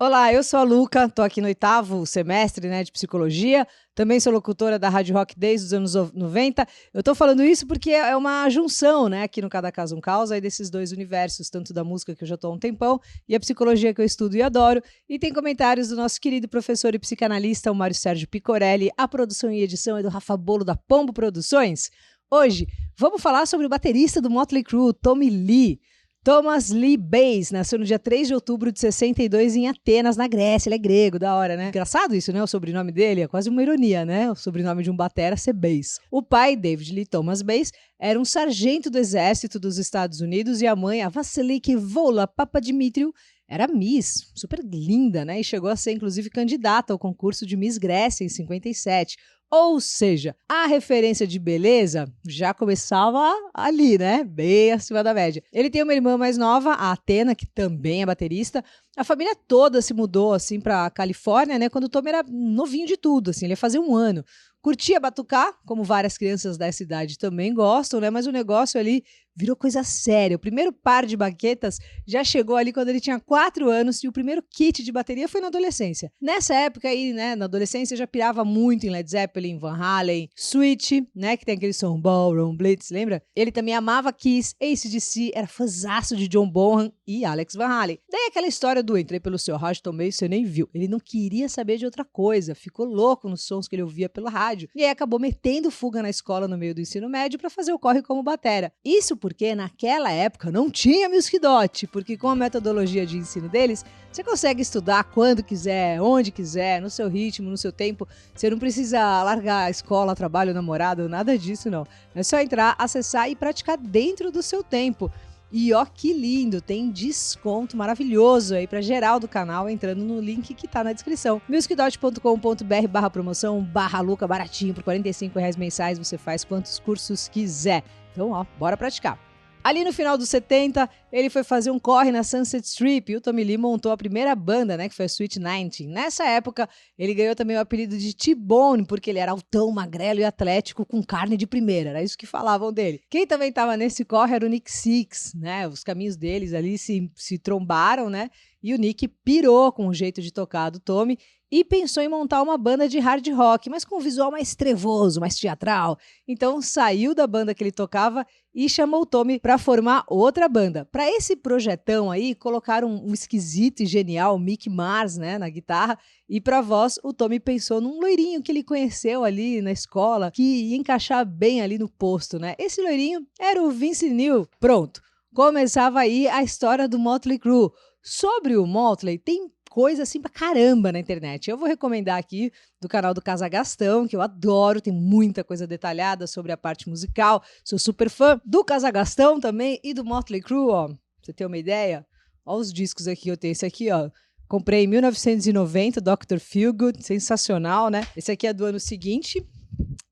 Olá, eu sou a Luca, tô aqui no 8º semestre, de psicologia, também sou locutora da Rádio Rock desde os anos 90. Eu tô falando isso porque é uma junção, aqui no Cada Caso um Caos, aí desses dois universos, tanto da música que eu já tô há um tempão e a psicologia que eu estudo e adoro. E tem comentários do nosso querido professor e psicanalista, o Mário Sérgio Picorelli. A produção e edição é do Rafa Bolo, da Pombo Produções. Hoje, vamos falar sobre o baterista do Motley Crue, Tommy Lee. Thomas Lee Bass nasceu no dia 3 de outubro de 62 em Atenas, na Grécia. Ele é grego, da hora, né? Engraçado isso, O sobrenome dele é quase uma ironia, O sobrenome de um batera ser Bass. O pai, David Lee Thomas Bass, era um sargento do exército dos Estados Unidos e a mãe, a Vassiliki Vola Papadimitriou, era Miss, super linda, E chegou a ser, inclusive, candidata ao concurso de Miss Grécia em 57. Ou seja, a referência de beleza já começava ali, Bem acima da média. Ele tem uma irmã mais nova, a Athena, que também é baterista. A família toda se mudou, pra Califórnia, quando o Tom era novinho de tudo, ele ia fazer 1 ano. Curtia batucar, como várias crianças dessa idade também gostam, Mas o negócio ali virou coisa séria. O primeiro par de baquetas já chegou ali quando ele tinha 4 anos e o primeiro kit de bateria foi na adolescência. Nessa época aí, na adolescência, já pirava muito em Led Zeppelin, Van Halen, Sweet, que tem aquele som Ballroom Blitz, lembra? Ele também amava Kiss, AC/DC, era fãzaço de John Bonham e Alex Van Halen. Daí aquela história do entrei pelo seu rádio, tomei, você nem viu. Ele não queria saber de outra coisa, ficou louco nos sons que ele ouvia pela rádio. E aí acabou metendo fuga na escola no meio do ensino médio para fazer o corre como batera. Isso porque naquela época não tinha Music Dot, porque com a metodologia de ensino deles, você consegue estudar quando quiser, onde quiser, no seu ritmo, no seu tempo. Você não precisa largar a escola, trabalho, namorado, nada disso não. É só entrar, acessar e praticar dentro do seu tempo. E ó que lindo, tem desconto maravilhoso aí para geral do canal entrando no link que tá na descrição. musicdot.com.br/promoção/Luca, baratinho, por R$45 mensais você faz quantos cursos quiser. Então, bora praticar. Ali no final dos 70, ele foi fazer um corre na Sunset Strip e o Tommy Lee montou a primeira banda, que foi a Sweet 19. Nessa época, ele ganhou também o apelido de T-Bone, porque ele era altão, magrelo e atlético, com carne de primeira. Era isso que falavam dele. Quem também estava nesse corre era o Nick Six, Os caminhos deles ali se trombaram, E o Nick pirou com o jeito de tocar do Tommy e pensou em montar uma banda de hard rock, mas com um visual mais trevoso, mais teatral. Então saiu da banda que ele tocava e chamou o Tommy para formar outra banda. Para esse projetão aí, colocaram um esquisito e genial Mick Mars, na guitarra, e para voz o Tommy pensou num loirinho que ele conheceu ali na escola, que ia encaixar bem ali no posto, Esse loirinho era o Vince Neil. Pronto, começava aí a história do Motley Crue. Sobre o Motley, tem coisa assim pra caramba na internet. Eu vou recomendar aqui do canal do Casagastão, que eu adoro, tem muita coisa detalhada sobre a parte musical. Sou super fã do Casagastão também e do Motley Crue, Pra você ter uma ideia, ó os discos aqui, eu tenho esse aqui, Comprei em 1990, Dr. Feelgood, sensacional, Esse aqui é do ano seguinte.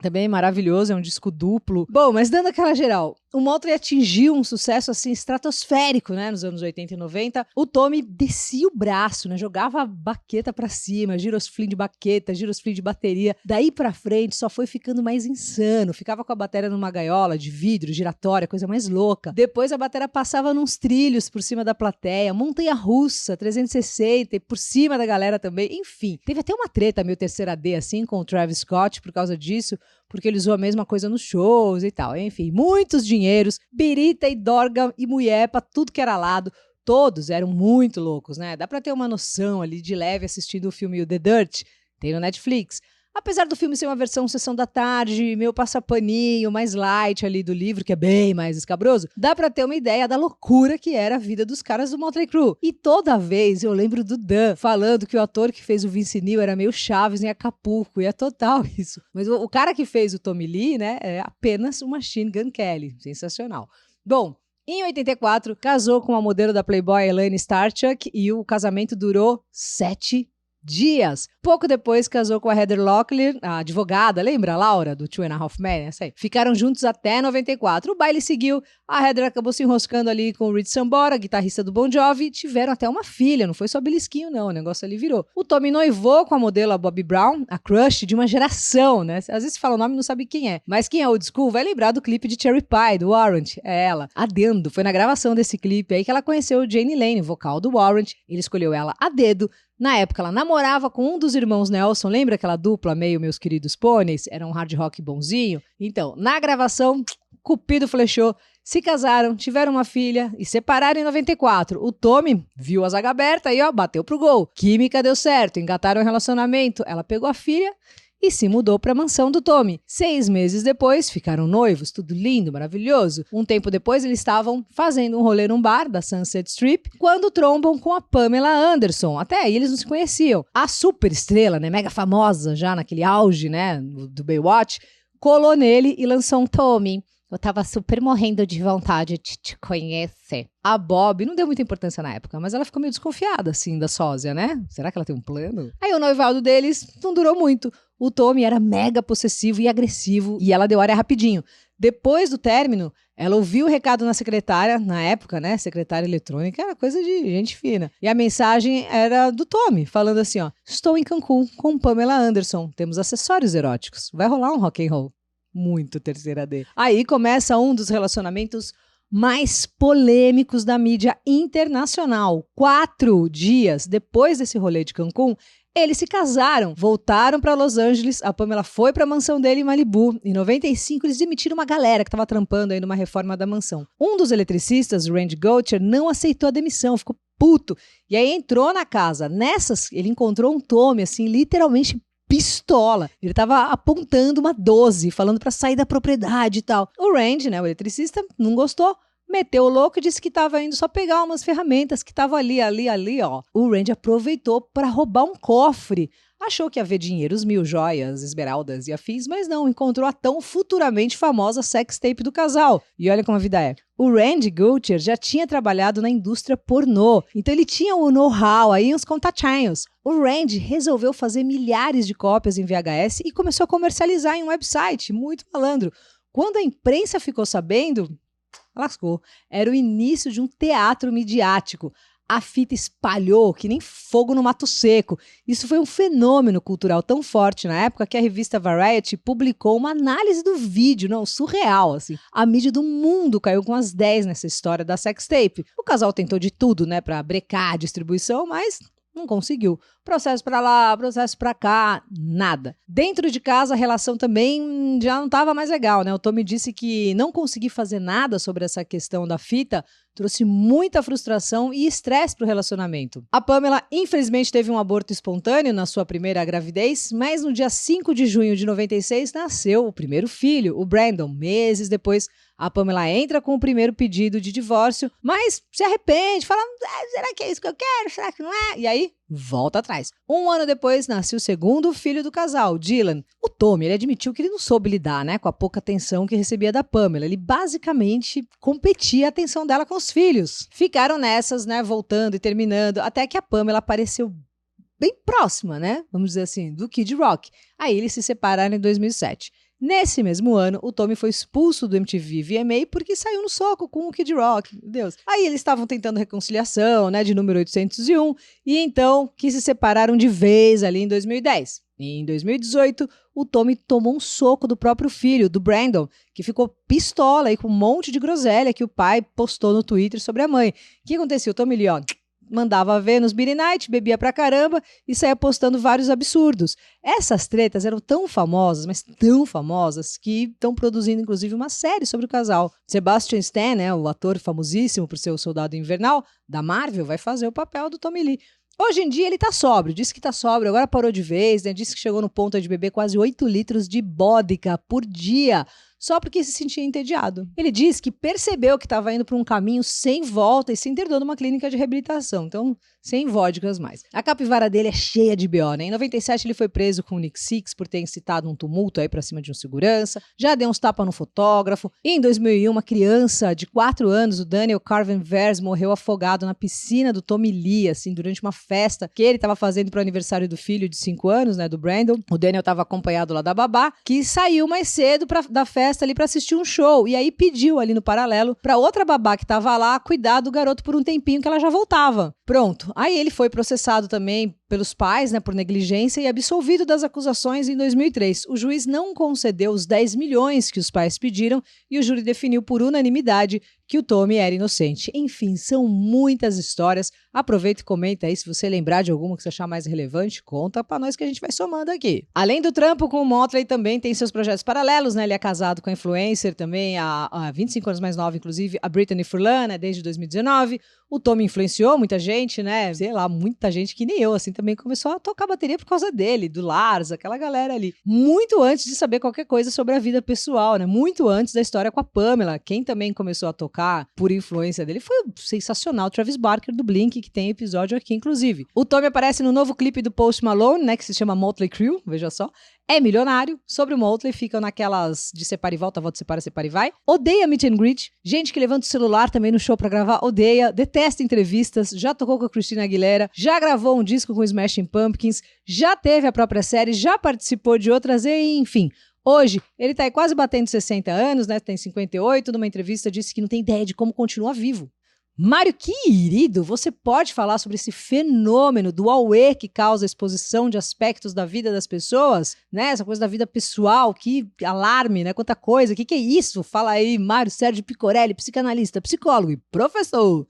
Também maravilhoso, é um disco duplo. Bom, mas dando aquela geral, o Motley atingiu um sucesso assim estratosférico, nos anos 80 e 90. O Tommy descia o braço, jogava a baqueta pra cima, girosflim de baqueta, girosflim de bateria. Daí pra frente só foi ficando mais insano. Ficava com a bateria numa gaiola de vidro, giratória, coisa mais louca. Depois a bateria passava nos trilhos por cima da plateia, montanha-russa, 360 e por cima da galera também. Enfim, teve até uma treta meio terceira D assim com o Travis Scott por causa disso, porque ele usou a mesma coisa nos shows e tal. Enfim, muitos dinheiros, birita e dorga e mulher pra tudo que era lado. Todos eram muito loucos, Dá pra ter uma noção ali de leve assistindo o filme The Dirt, tem no Netflix. Apesar do filme ser uma versão sessão da tarde, meio passapaninho, mais light ali do livro, que é bem mais escabroso, dá pra ter uma ideia da loucura que era a vida dos caras do Motley Crue. E toda vez eu lembro do Dan falando que o ator que fez o Vince Neil era meio Chaves em Acapulco, e é total isso. Mas o cara que fez o Tommy Lee, é apenas o Machine Gun Kelly. Sensacional. Bom, em 84, casou com a modelo da Playboy Elaine Starchuk e o casamento durou 7 dias. Pouco depois casou com a Heather Locklear, a advogada, lembra a Laura do Two and a Half Men? Essa aí. Ficaram juntos até 94. O baile seguiu, a Heather acabou se enroscando ali com o Rich Sambora, guitarrista do Bon Jovi, tiveram até uma filha, não foi só belisquinho não, o negócio ali virou. O Tommy noivou com a modelo a Bobby Brown, a crush de uma geração, Às vezes você fala o nome e não sabe quem é, mas quem é old school vai lembrar do clipe de Cherry Pie, do Warrant, é ela. Adendo, foi na gravação desse clipe aí que ela conheceu o Jani Lane, vocal do Warrant, ele escolheu ela a dedo. Na época, ela namorava com um dos irmãos Nelson, lembra aquela dupla meio Meus Queridos Pôneis? Era um hard rock bonzinho. Então, na gravação, Cupido flechou, se casaram, tiveram uma filha e separaram em 94. O Tommy viu a zaga aberta e bateu pro gol. Química deu certo, engataram o relacionamento, ela pegou a filha e se mudou para a mansão do Tommy. 6 meses depois, ficaram noivos, tudo lindo, maravilhoso. Um tempo depois, eles estavam fazendo um rolê num bar da Sunset Strip, quando trombam com a Pamela Anderson. Até aí eles não se conheciam. A super estrela, né, mega famosa já naquele auge, né, do Baywatch, colou nele e lançou um Tommy. Eu tava super morrendo de vontade de te conhecer. A Bob não deu muita importância na época, mas ela ficou meio desconfiada, assim, da sósia, né? Será que ela tem um plano? Aí o noivado deles não durou muito. O Tommy era mega possessivo e agressivo e ela deu área rapidinho. Depois do término, ela ouviu o recado na secretária, na época, né? Secretária eletrônica era coisa de gente fina. E a mensagem era do Tommy, falando assim, ó: estou em Cancún com Pamela Anderson, temos acessórios eróticos, vai rolar um rock and roll. Muito terceira D. Aí começa um dos relacionamentos mais polêmicos da mídia internacional. 4 dias depois desse rolê de Cancún, eles se casaram, voltaram para Los Angeles, a Pamela foi para a mansão dele em Malibu. Em 95, eles demitiram uma galera que estava trampando aí numa reforma da mansão. Um dos eletricistas, Randy Gotcher, não aceitou a demissão, ficou puto. E aí entrou na casa. Nessas, ele encontrou um Tommy, assim, literalmente pistola. Ele tava apontando uma 12, falando pra sair da propriedade e tal. O Randy, né, o eletricista, não gostou, meteu o louco e disse que tava indo só pegar umas ferramentas que estavam ali, ó. O Randy aproveitou para roubar um cofre. Achou que ia ver dinheiros mil, joias, esmeraldas e afins, mas não, encontrou a tão futuramente famosa sextape do casal. E olha como a vida é. O Randy Gotcher já tinha trabalhado na indústria pornô, então ele tinha o know-how aí, uns contatinhos. O Randy resolveu fazer milhares de cópias em VHS e começou a comercializar em um website, muito malandro. Quando a imprensa ficou sabendo, lascou. Era o início de um teatro midiático. A fita espalhou que nem fogo no mato seco. Isso foi um fenômeno cultural tão forte na época que a revista Variety publicou uma análise do vídeo, não, surreal, assim. A mídia do mundo caiu com as 10 nessa história da sextape. O casal tentou de tudo, né, pra brecar a distribuição, mas não conseguiu. Processo pra lá, processo pra cá, nada. Dentro de casa, a relação também já não estava mais legal, né? O Tommy disse que não conseguir fazer nada sobre essa questão da fita trouxe muita frustração e estresse pro relacionamento. A Pamela, infelizmente, teve um aborto espontâneo na sua primeira gravidez, mas no dia 5 de junho de 96 nasceu o primeiro filho, o Brandon. Meses depois, a Pamela entra com o primeiro pedido de divórcio, mas se arrepende, fala, será que é isso que eu quero? Será que não é? E aí, volta atrás. 1 ano depois, nasce o segundo filho do casal, Dylan. O Tommy, ele admitiu que ele não soube lidar, né, com a pouca atenção que recebia da Pamela. Ele basicamente competia a atenção dela com os filhos. Ficaram nessas, né, voltando e terminando, até que a Pamela apareceu bem próxima, né, vamos dizer assim, do Kid Rock. Aí eles se separaram em 2007. Nesse mesmo ano, o Tommy foi expulso do MTV VMA porque saiu no soco com o Kid Rock. Meu Deus. Aí eles estavam tentando reconciliação, né, de número 801, e então que se separaram de vez ali em 2010. E em 2018, o Tommy tomou um soco do próprio filho, do Brandon, que ficou pistola aí com um monte de groselha que o pai postou no Twitter sobre a mãe. O que acontecia? O Tommy Lee, mandava ver nos Beat Night, bebia pra caramba e saía postando vários absurdos. Essas tretas eram tão famosas, mas tão famosas, que estão produzindo inclusive uma série sobre o casal. Sebastian Stan, né, o ator famosíssimo por ser o Soldado Invernal da Marvel, vai fazer o papel do Tommy Lee. Hoje em dia ele tá sóbrio, disse que tá sóbrio, agora parou de vez, né? Disse que chegou no ponto de beber quase 8 litros de vodka por dia, só porque se sentia entediado. Ele diz que percebeu que estava indo para um caminho sem volta e se internou numa clínica de reabilitação, então sem vodkas mais. A capivara dele é cheia de BO, né? Em 97 ele foi preso com o Nick Six por ter incitado um tumulto aí pra cima de um segurança, já deu uns tapas no fotógrafo, e em 2001 uma criança de 4 anos, o Daniel Carven Vers, morreu afogado na piscina do Tommy Lee, assim, durante uma festa que ele estava fazendo pro aniversário do filho de 5 anos, né, do Brandon. O Daniel estava acompanhado lá da babá, que saiu mais cedo da festa ali pra assistir um show, e aí pediu ali no paralelo pra outra babá que tava lá cuidar do garoto por um tempinho que ela já voltava. Pronto. Aí ele foi processado também pelos pais, né, por negligência e absolvido das acusações em 2003. O juiz não concedeu os 10 milhões que os pais pediram e o júri definiu por unanimidade que o Tommy era inocente. Enfim, são muitas histórias. Aproveita e comenta aí se você lembrar de alguma que você achar mais relevante, conta pra nós que a gente vai somando aqui. Além do trampo com o Motley, também tem seus projetos paralelos, né? Ele é casado com a influencer também, há 25 anos mais nova, inclusive, a Brittany Furlan, né, desde 2019. O Tommy influenciou muita gente, né? Sei lá, muita gente que nem eu, assim, também começou a tocar bateria por causa dele, do Lars, aquela galera ali. Muito antes de saber qualquer coisa sobre a vida pessoal, né? Muito antes da história com a Pamela. Quem também começou a tocar por influência dele foi o sensacional Travis Barker do Blink, que tem episódio aqui, inclusive. O Tommy aparece no novo clipe do Post Malone, né? Que se chama Motley Crue, veja só. É milionário, sobre o Motley, ficam naquelas de separa e volta, volta, separa e vai. Odeia meet and greet, gente que levanta o celular também no show pra gravar, odeia, detesta entrevistas, já tocou com a Christina Aguilera, já gravou um disco com o Smashing Pumpkins, já teve a própria série, já participou de outras, enfim. Hoje, ele tá aí quase batendo 60 anos, né? Tem 58, numa entrevista disse que não tem ideia de como continua vivo. Mário, querido, você pode falar sobre esse fenômeno do auê que causa a exposição de aspectos da vida das pessoas, né? Essa coisa da vida pessoal, que alarme, né? Quanta coisa, o que é isso? Fala aí, Mário Sérgio Picorelli, psicanalista, psicólogo e professor.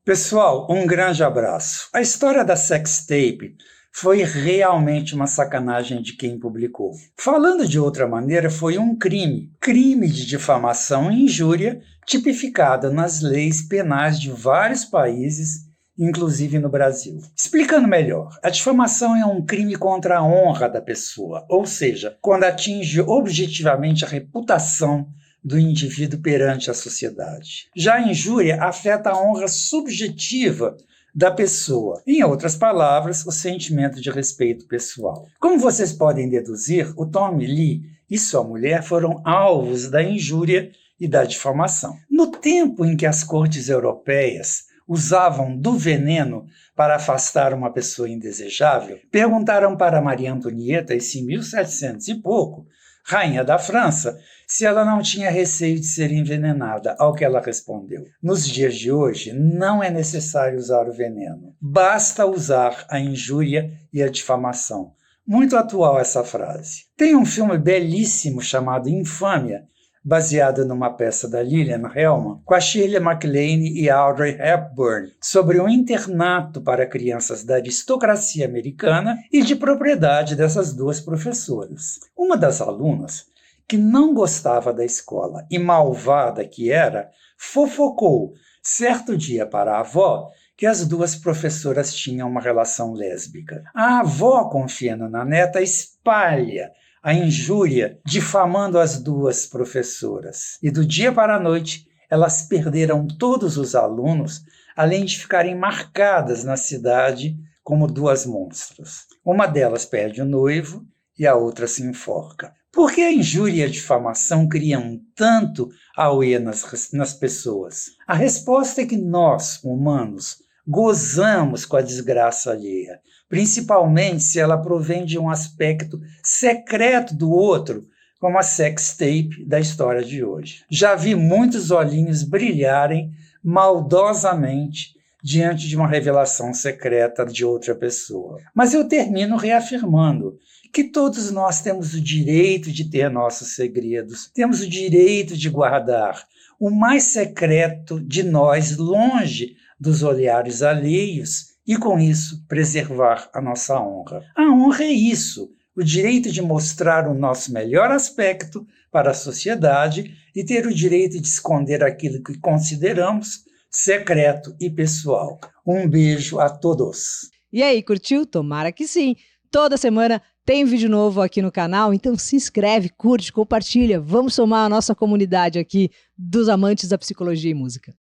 Pessoal, um grande abraço. A história da sextape foi realmente uma sacanagem de quem publicou. Falando de outra maneira, foi um crime de difamação e injúria tipificada nas leis penais de vários países, inclusive no Brasil. Explicando melhor, a difamação é um crime contra a honra da pessoa, ou seja, quando atinge objetivamente a reputação do indivíduo perante a sociedade. Já a injúria afeta a honra subjetiva da pessoa. Em outras palavras, o sentimento de respeito pessoal. Como vocês podem deduzir, o Tommy Lee e sua mulher foram alvos da injúria e da difamação. No tempo em que as cortes europeias usavam do veneno para afastar uma pessoa indesejável, perguntaram para Maria Antonieta, isso em 1700 e pouco, rainha da França, se ela não tinha receio de ser envenenada, ao que ela respondeu: nos dias de hoje não é necessário usar o veneno, basta usar a injúria e a difamação. Muito atual essa frase. Tem um filme belíssimo chamado Infâmia, baseado numa peça da Lillian Hellman, com a Shirley MacLaine e a Audrey Hepburn, sobre um internato para crianças da aristocracia americana e de propriedade dessas duas professoras. Uma das alunas, que não gostava da escola e malvada que era, fofocou certo dia para a avó que as duas professoras tinham uma relação lésbica. A avó, confiando na neta, espalha a injúria, difamando as duas professoras. E do dia para a noite, elas perderam todos os alunos, além de ficarem marcadas na cidade como duas monstros. Uma delas perde o noivo e a outra se enforca. Por que a injúria e a difamação criam tanto auê nas pessoas? A resposta é que nós, humanos, gozamos com a desgraça alheia, principalmente se ela provém de um aspecto secreto do outro, como a sextape da história de hoje. Já vi muitos olhinhos brilharem maldosamente diante de uma revelação secreta de outra pessoa. Mas eu termino reafirmando que todos nós temos o direito de ter nossos segredos, temos o direito de guardar o mais secreto de nós longe dos olhares alheios e, com isso, preservar a nossa honra. A honra é isso, o direito de mostrar o nosso melhor aspecto para a sociedade e ter o direito de esconder aquilo que consideramos secreto e pessoal. Um beijo a todos. E aí, curtiu? Tomara que sim. Toda semana tem vídeo novo aqui no canal, então se inscreve, curte, compartilha. Vamos somar a nossa comunidade aqui dos amantes da psicologia e música.